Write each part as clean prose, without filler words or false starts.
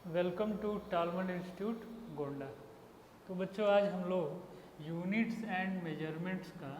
Welcome to Talman institute Gonda. तो बच्चों आज हम लोग यूनिट्स एंड मेजरमेंट्स का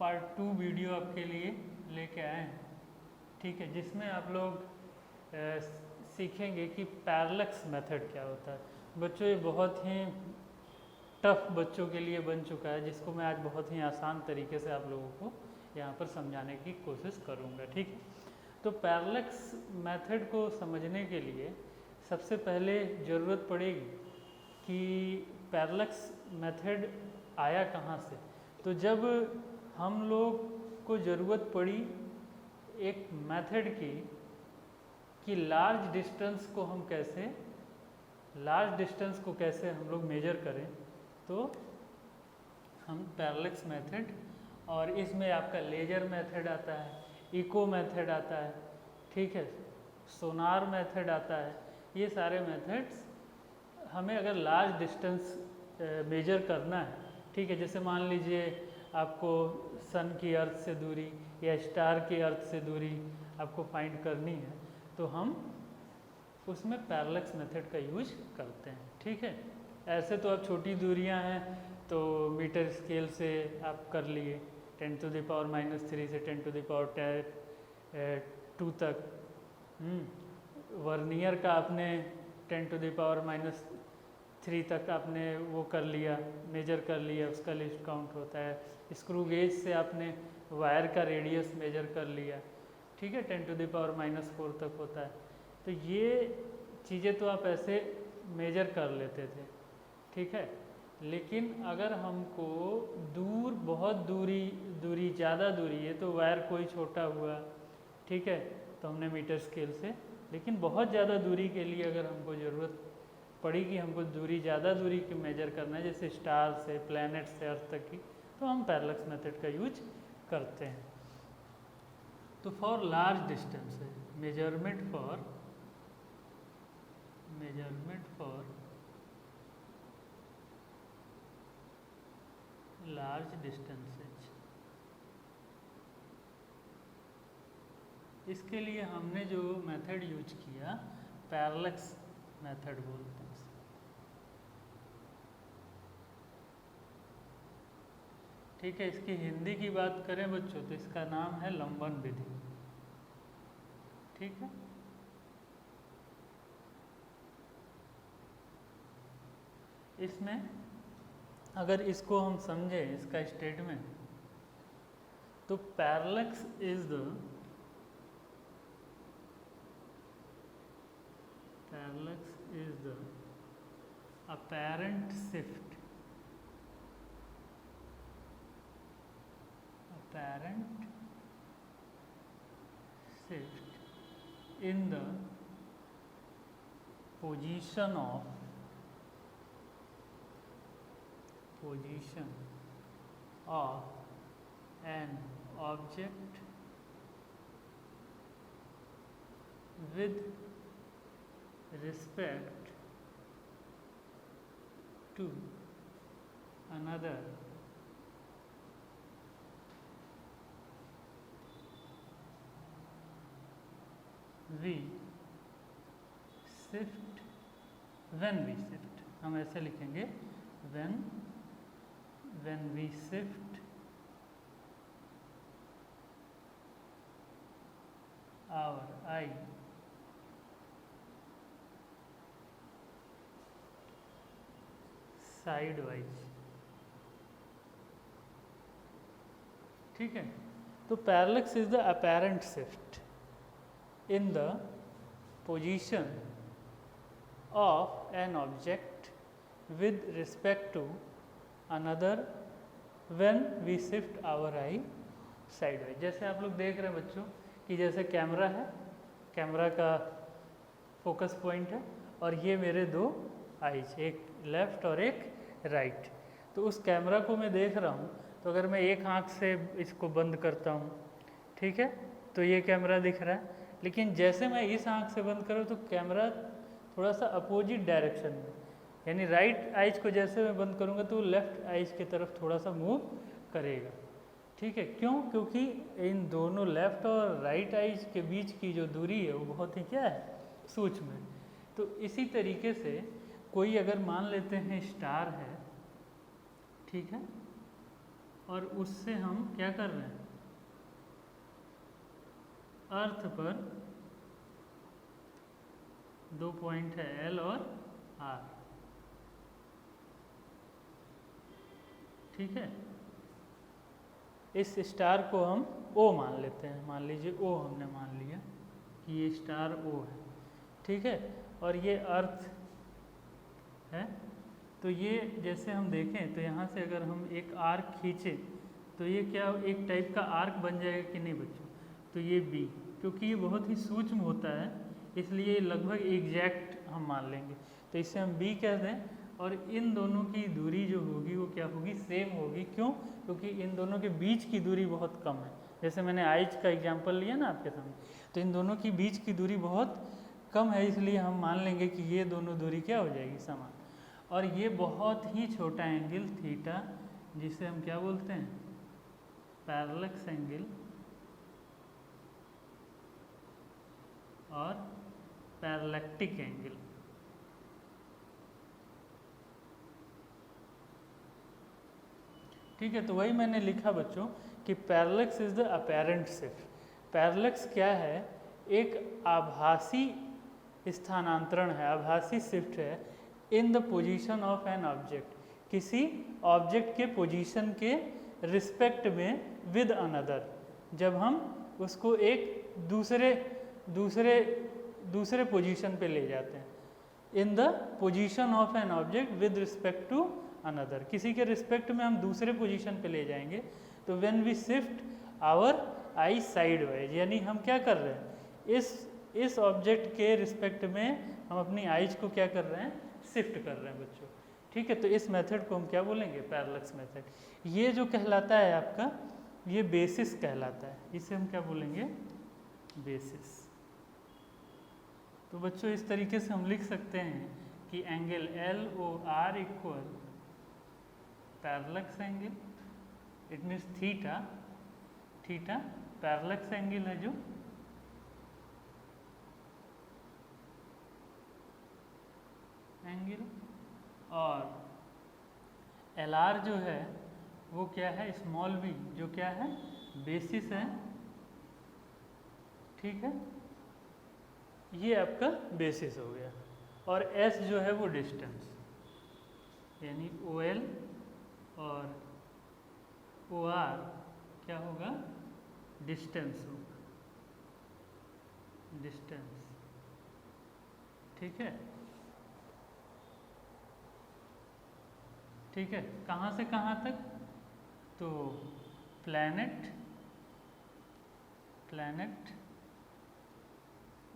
पार्ट 2 वीडियो आपके लिए लेके आए हैं। ठीक है, जिसमें आप लोग सीखेंगे कि पैरेलक्स मेथड क्या होता है। बच्चों ये बहुत ही टफ बच्चों के लिए बन चुका है, जिसको मैं आज बहुत ही आसान तरीके से आप लोगों को यहाँ पर समझाने की कोशिश करूँगा। ठीक है, तो पैरेलक्स मेथड को समझने के लिए सबसे पहले ज़रूरत पड़ेगी कि पैरेलक्स मेथड आया कहाँ से। तो जब हम लोग को ज़रूरत पड़ी एक मेथड की कि लार्ज डिस्टेंस को कैसे हम लोग मेजर करें, तो हम पैरेलक्स मेथड, और इसमें आपका लेजर मेथड आता है, इको मेथड आता है, ठीक है, सोनार मेथड आता है। ये सारे मेथड्स हमें अगर लार्ज डिस्टेंस मेजर करना है, ठीक है, जैसे मान लीजिए आपको सन की अर्थ से दूरी या स्टार की अर्थ से दूरी आपको फाइंड करनी है, तो हम उसमें पैरेलक्स मेथड का यूज करते हैं। ठीक है, ऐसे तो अब छोटी दूरियां हैं तो मीटर स्केल से आप कर लिए 10⁻³ से 10⁻² तक। वर्नियर का आपने 10⁻³ तक आपने वो कर लिया, मेजर कर लिया, उसका लिस्ट काउंट होता है। स्क्रू गेज से आपने वायर का रेडियस मेजर कर लिया, ठीक है, 10⁻⁴ तक होता है। तो ये चीज़ें तो आप ऐसे मेजर कर लेते थे, ठीक है। लेकिन अगर हमको बहुत दूरी ज़्यादा दूरी है, तो वायर कोई छोटा हुआ, ठीक है, तो हमने मीटर स्केल से। लेकिन बहुत ज़्यादा दूरी के लिए अगर हमको ज़रूरत पड़ी कि हमको ज़्यादा दूरी की मेजर करना है, जैसे स्टार से, प्लैनेट से, अर्थ तक की, तो हम पैरेलक्स मेथड का यूज करते हैं। तो फॉर लार्ज डिस्टेंस है मेजरमेंट फॉर लार्ज डिस्टेंसेज, इसके लिए हमने जो मेथड यूज किया पैरेलक्स मेथड बोलते हैं। ठीक है, इसकी हिंदी की बात करें बच्चों तो इसका नाम है लंबन विधि। ठीक है, इसमें अगर इसको हम समझें, इसका स्टेटमेंट, तो parallax is the apparent shift in the position of an object with respect to another when we shift, हम ऐसे लिखेंगे when we shift our eye sideways. ठीक है, तो parallax is the apparent shift in the position of an object with respect to another when we shift our eye sideways. जैसे आप लोग देख रहे हैं बच्चों कि जैसे कैमरा है, कैमरा का फोकस पॉइंट है, और ये मेरे दो आईज, एक लेफ्ट और एक राइट। तो उस कैमरा को मैं देख रहा हूँ, तो अगर मैं एक आँख से इसको बंद करता हूँ, ठीक है, तो ये कैमरा दिख रहा है। लेकिन जैसे मैं इस आँख से बंद करूँ तो कैमरा थोड़ा सा अपोजिट डायरेक्शन में, यानी राइट आइज को जैसे मैं बंद करूँगा तो लेफ्ट आइज की तरफ थोड़ा सा मूव करेगा। ठीक है, क्यों? क्योंकि इन दोनों लेफ्ट और राइट आइज के बीच की जो दूरी है वो बहुत ही क्या है, सूक्ष्म है। तो इसी तरीके से कोई अगर मान लेते हैं स्टार है, ठीक है, और उससे हम क्या कर रहे हैं, अर्थ पर 2 पॉइंट है एल और आर, ठीक है। इस स्टार को हम ओ मान लेते हैं, मान लीजिए ओ हमने मान लिया कि ये स्टार ओ है, ठीक है, और ये अर्थ है। तो ये जैसे हम देखें तो यहाँ से अगर हम एक आर्क खींचें तो ये क्या एक टाइप का आर्क बन जाएगा कि नहीं बच्चों? तो ये बी, क्योंकि ये बहुत ही सूक्ष्म होता है इसलिए लगभग एग्जैक्ट हम मान लेंगे, तो इसे हम बी कह दें। और इन दोनों की दूरी जो होगी वो क्या होगी, सेम होगी। क्यों? क्योंकि इन दोनों के बीच की दूरी बहुत कम है। जैसे मैंने आइज का एग्जांपल लिया ना आपके सामने, तो इन दोनों की बीच की दूरी बहुत कम है, इसलिए हम मान लेंगे कि ये दोनों दूरी क्या हो जाएगी, समान। और ये बहुत ही छोटा एंगल थीटा, जिसे हम क्या बोलते हैं, पैरेलक्स एंगल और पैरेलैक्टिक एंगल। ठीक है, तो वही मैंने लिखा बच्चों कि पैरेलक्स इज द अपैरेंट शिफ्ट। पैरेलक्स क्या है, एक आभासी स्थानांतरण है, आभासी शिफ्ट है इन the position of an object, किसी ऑब्जेक्ट के पोजीशन के रिस्पेक्ट में विद अनदर, जब हम उसको एक दूसरे पोजीशन पे ले जाते हैं। In the position of an object with respect to another, किसी के रिस्पेक्ट में हम दूसरे पोजीशन पे ले जाएंगे। तो when we shift our eye side wise, यानी हम क्या कर रहे हैं, इस ऑब्जेक्ट के रिस्पेक्ट में हम अपनी आइज को क्या कर रहे हैं, शिफ्ट कर रहे हैं बच्चों। ठीक है, तो इस मेथड को हम क्या बोलेंगे, पैरेलक्स मेथड। ये जो कहलाता है आपका, ये बेसिस कहलाता है, इसे हम क्या बोलेंगे, बेसिस। तो बच्चों इस तरीके से हम लिख सकते हैं कि angle L O R equal parallax angle, it means theta, theta parallax angle है जो एंगल, और एल आर जो है वो क्या है, स्मॉल बी, जो क्या है, बेसिस है। ठीक है, ये आपका बेसिस हो गया। और एस जो है वो डिस्टेंस, यानी ओ एल और ओ आर क्या होगा, डिस्टेंस होगा, डिस्टेंस। ठीक है, ठीक है, कहाँ से कहाँ तक, तो प्लैनेट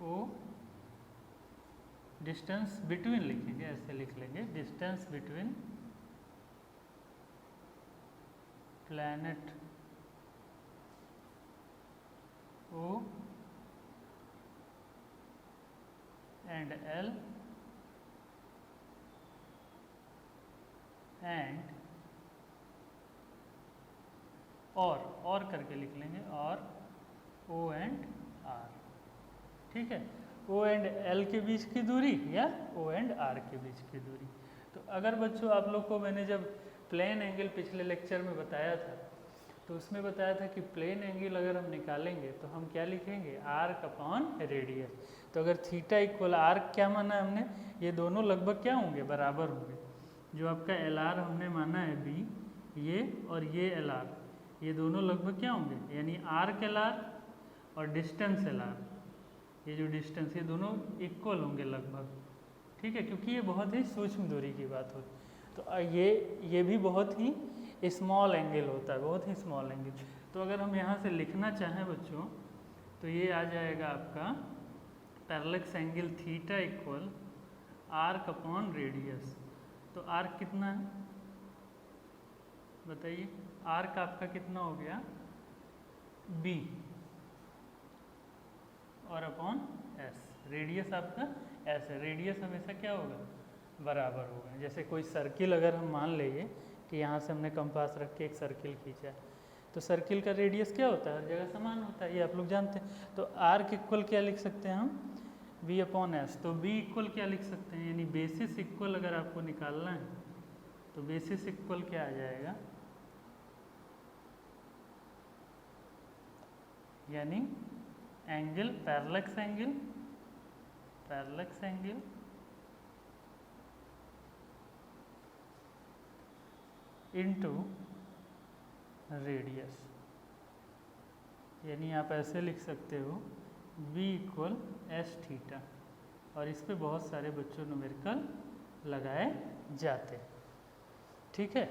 ओ, डिस्टेंस बिटवीन लिखेंगे, ऐसे लिख लेंगे, distance between planet O and L and और करके लिख लेंगे, और ओ एंड आर। ठीक है, ओ एंड एल के बीच की दूरी या ओ एंड आर के बीच की दूरी। तो अगर बच्चों आप लोग को मैंने जब प्लेन एंगल पिछले लेक्चर में बताया था, तो उसमें बताया था कि प्लेन एंगल अगर हम निकालेंगे तो हम क्या लिखेंगे, आर्क अपॉन रेडियस। तो अगर थीटा इक्वल आर्क क्या माना है हमने, ये दोनों लगभग क्या होंगे, बराबर होंगे। जो आपका एल आर हमने माना है बी, ये और ये एल आर, ये दोनों लगभग क्या होंगे, यानी आर्क एल आर और डिस्टेंस एल आर, ये जो डिस्टेंस, ये दोनों इक्वल होंगे लगभग। ठीक है, क्योंकि ये बहुत ही सूक्ष्म दूरी की बात होती है। तो ये भी बहुत ही स्मॉल एंगल होता है, बहुत ही स्मॉल एंगल। तो अगर हम यहाँ से लिखना चाहें बच्चों, तो ये आ जाएगा आपका parallax angle theta equal arc upon radius. तो आर्क कितना है बताइए, आर्क आपका कितना हो गया, बी, और अपॉन एस, रेडियस आपका एस है। रेडियस हमेशा क्या होगा, बराबर होगा। जैसे कोई सर्किल अगर हम मान लेंगे कि यहाँ से हमने कंपास रख के एक सर्किल खींचा, तो सर्किल का रेडियस क्या होता है, हर जगह समान होता है, ये आप लोग जानते हैं। तो आर के इक्वल क्या लिख सकते हैं हम, बी अपॉन एस। तो बी इक्वल क्या लिख सकते हैं, यानी बेसिस इक्वल अगर आपको निकालना है तो बेसिस इक्वल क्या आ जाएगा, यानी एंगल पैरेलक्स एंगल इनटू रेडियस। यानी आप ऐसे लिख सकते हो v इक्वल एस थीटा, और इस पे बहुत सारे बच्चों न्यूमेरिकल लगाए जाते हैं। ठीक है।